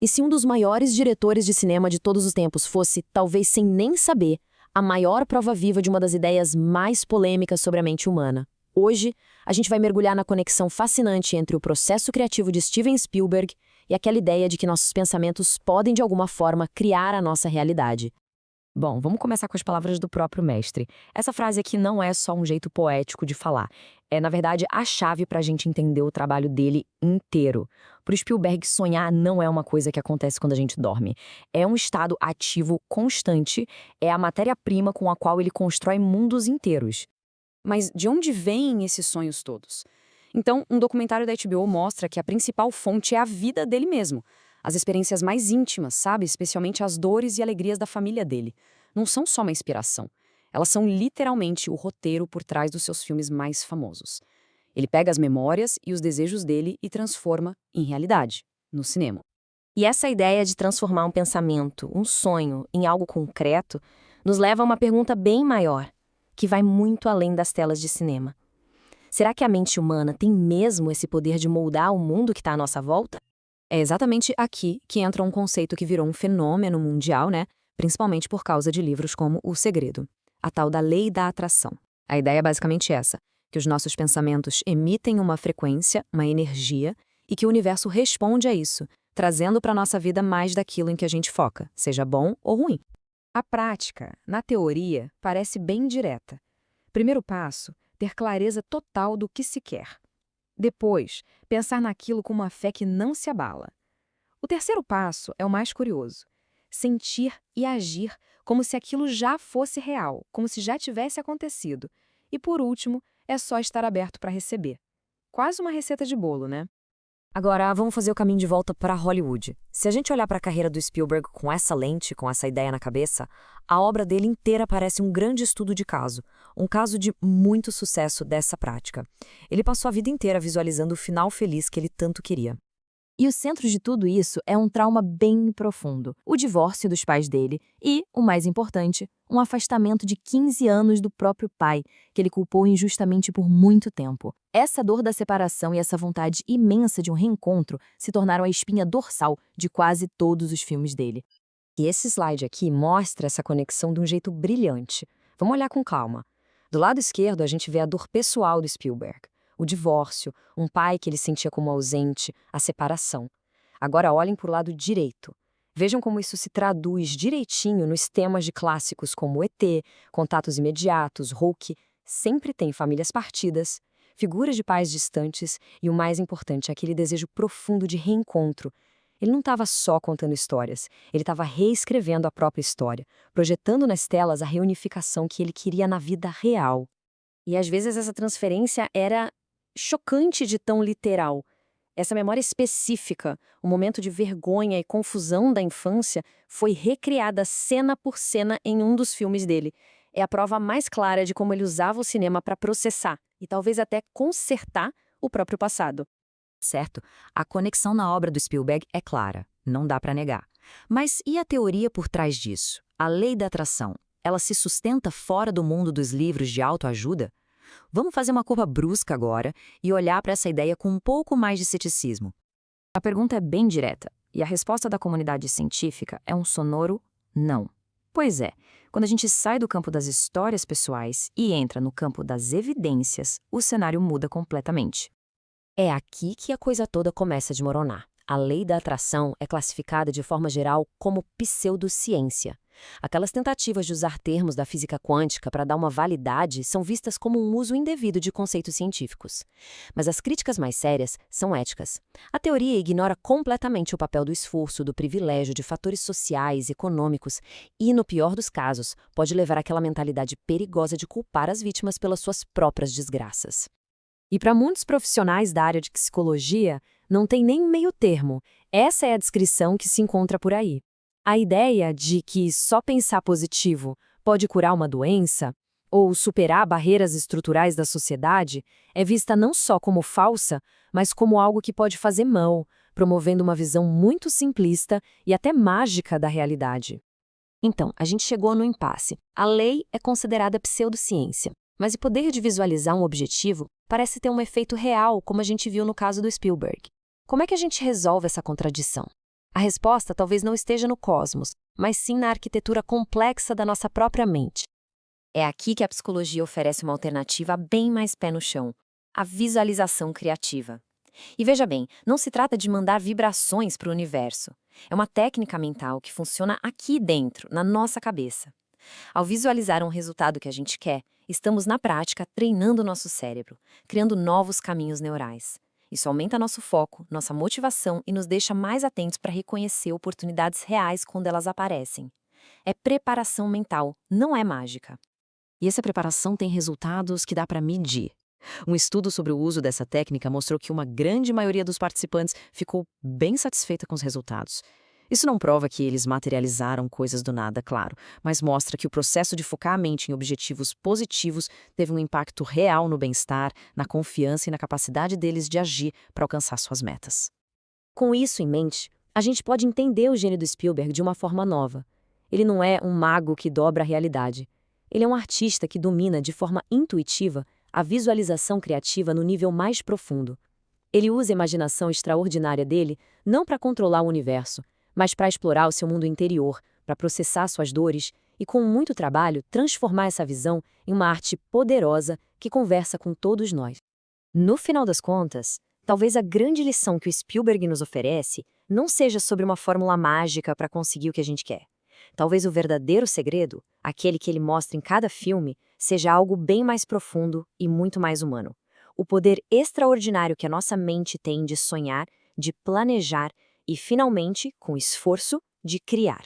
E se um dos maiores diretores de cinema de todos os tempos fosse, talvez sem nem saber, a maior prova viva de uma das ideias mais polêmicas sobre a mente humana? Hoje, a gente vai mergulhar na conexão fascinante entre o processo criativo de Steven Spielberg e aquela ideia de que nossos pensamentos podem, de alguma forma, criar a nossa realidade. Bom, vamos começar com as palavras do próprio mestre. Essa frase aqui não é só um jeito poético de falar. É, na verdade, a chave para a gente entender o trabalho dele inteiro. Para o Spielberg, sonhar não é uma coisa que acontece quando a gente dorme. É um estado ativo constante, é a matéria-prima com a qual ele constrói mundos inteiros. Mas de onde vêm esses sonhos todos? Então, um documentário da HBO mostra que a principal fonte é a vida dele mesmo. As experiências mais íntimas, sabe? Especialmente as dores e alegrias da família dele. Não são só uma inspiração. Elas são literalmente o roteiro por trás dos seus filmes mais famosos. Ele pega as memórias e os desejos dele e transforma em realidade, no cinema. E essa ideia de transformar um pensamento, um sonho, em algo concreto, nos leva a uma pergunta bem maior, que vai muito além das telas de cinema. Será que a mente humana tem mesmo esse poder de moldar o mundo que está à nossa volta? É exatamente aqui que entra um conceito que virou um fenômeno mundial, né? Principalmente por causa de livros como O Segredo, a tal da lei da atração. A ideia é basicamente essa, que os nossos pensamentos emitem uma frequência, uma energia, e que o universo responde a isso, trazendo para a nossa vida mais daquilo em que a gente foca, seja bom ou ruim. A prática, na teoria, parece bem direta. Primeiro passo, ter clareza total do que se quer. Depois, pensar naquilo com uma fé que não se abala. O terceiro passo é o mais curioso. Sentir e agir como se aquilo já fosse real, como se já tivesse acontecido. E por último, é só estar aberto para receber. Quase uma receita de bolo, né? Agora, vamos fazer o caminho de volta para Hollywood. Se a gente olhar para a carreira do Spielberg com essa lente, com essa ideia na cabeça, a obra dele inteira parece um grande estudo de caso, um caso de muito sucesso dessa prática. Ele passou a vida inteira visualizando o final feliz que ele tanto queria. E o centro de tudo isso é um trauma bem profundo, o divórcio dos pais dele e, o mais importante, um afastamento de 15 anos do próprio pai, que ele culpou injustamente por muito tempo. Essa dor da separação e essa vontade imensa de um reencontro se tornaram a espinha dorsal de quase todos os filmes dele. E esse slide aqui mostra essa conexão de um jeito brilhante. Vamos olhar com calma. Do lado esquerdo, a gente vê a dor pessoal do Spielberg. O divórcio, um pai que ele sentia como ausente, a separação. Agora olhem para o lado direito. Vejam como isso se traduz direitinho nos temas de clássicos como ET, Contatos Imediatos, Hulk. Sempre tem famílias partidas, figuras de pais distantes e, o mais importante, aquele desejo profundo de reencontro. Ele não estava só contando histórias, ele estava reescrevendo a própria história, projetando nas telas a reunificação que ele queria na vida real. E às vezes essa transferência era chocante de tão literal. Essa memória específica, o momento de vergonha e confusão da infância, foi recriada cena por cena em um dos filmes dele. É a prova mais clara de como ele usava o cinema para processar e talvez até consertar o próprio passado. Certo, a conexão na obra do Spielberg é clara, não dá para negar. Mas e a teoria por trás disso? A lei da atração, ela se sustenta fora do mundo dos livros de autoajuda? Vamos fazer uma curva brusca agora e olhar para essa ideia com um pouco mais de ceticismo. A pergunta é bem direta, e a resposta da comunidade científica é um sonoro não. Pois é, quando a gente sai do campo das histórias pessoais e entra no campo das evidências, o cenário muda completamente. É aqui que a coisa toda começa a desmoronar. A lei da atração é classificada de forma geral como pseudociência. Aquelas tentativas de usar termos da física quântica para dar uma validade são vistas como um uso indevido de conceitos científicos. Mas as críticas mais sérias são éticas. A teoria ignora completamente o papel do esforço, do privilégio, de fatores sociais, econômicos e, no pior dos casos, pode levar àquela mentalidade perigosa de culpar as vítimas pelas suas próprias desgraças. E para muitos profissionais da área de psicologia, não tem nem meio termo. Essa é a descrição que se encontra por aí. A ideia de que só pensar positivo pode curar uma doença ou superar barreiras estruturais da sociedade é vista não só como falsa, mas como algo que pode fazer mal, promovendo uma visão muito simplista e até mágica da realidade. Então, a gente chegou no impasse. A lei é considerada pseudociência, mas o poder de visualizar um objetivo parece ter um efeito real, como a gente viu no caso do Spielberg. Como é que a gente resolve essa contradição? A resposta talvez não esteja no cosmos, mas sim na arquitetura complexa da nossa própria mente. É aqui que a psicologia oferece uma alternativa bem mais pé no chão: a visualização criativa. E veja bem, não se trata de mandar vibrações para o universo. É uma técnica mental que funciona aqui dentro, na nossa cabeça. Ao visualizar um resultado que a gente quer, estamos na prática treinando nosso cérebro, criando novos caminhos neurais. Isso aumenta nosso foco, nossa motivação e nos deixa mais atentos para reconhecer oportunidades reais quando elas aparecem. É preparação mental, não é mágica. E essa preparação tem resultados que dá para medir. Um estudo sobre o uso dessa técnica mostrou que uma grande maioria dos participantes ficou bem satisfeita com os resultados. Isso não prova que eles materializaram coisas do nada, claro, mas mostra que o processo de focar a mente em objetivos positivos teve um impacto real no bem-estar, na confiança e na capacidade deles de agir para alcançar suas metas. Com isso em mente, a gente pode entender o gênio do Spielberg de uma forma nova. Ele não é um mago que dobra a realidade. Ele é um artista que domina de forma intuitiva a visualização criativa no nível mais profundo. Ele usa a imaginação extraordinária dele não para controlar o universo, mas para explorar o seu mundo interior, para processar suas dores e, com muito trabalho, transformar essa visão em uma arte poderosa que conversa com todos nós. No final das contas, talvez a grande lição que o Spielberg nos oferece não seja sobre uma fórmula mágica para conseguir o que a gente quer. Talvez o verdadeiro segredo, aquele que ele mostra em cada filme, seja algo bem mais profundo e muito mais humano. O poder extraordinário que a nossa mente tem de sonhar, de planejar e, finalmente, com esforço, de criar.